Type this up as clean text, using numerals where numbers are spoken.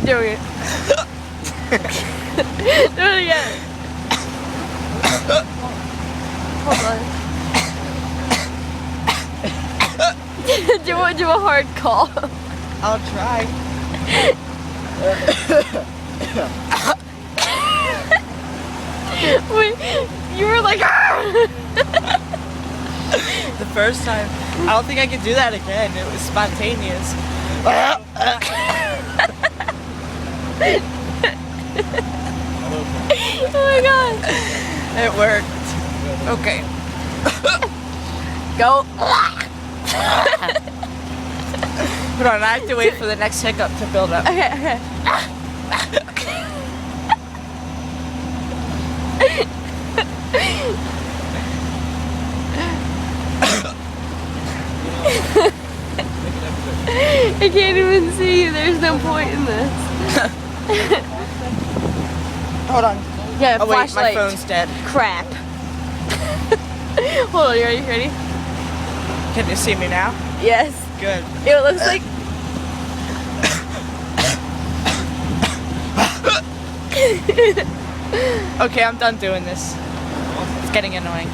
doing it. Do it again. Hold on. do a hard call. I'll try. Wait, you were like. The first time. I don't think I can do that again. It was spontaneous. Oh my god. It worked. Okay. Go. Hold on, I have to wait for the next hiccup to build up. Okay. I can't even see you. There's no point in this. Hold on. Yeah, Oh wait, flashlight. my phone's dead. Crap. Hold on, you ready? Can you see me now? Yes. Good. It looks like. Okay, I'm done doing this. It's getting annoying.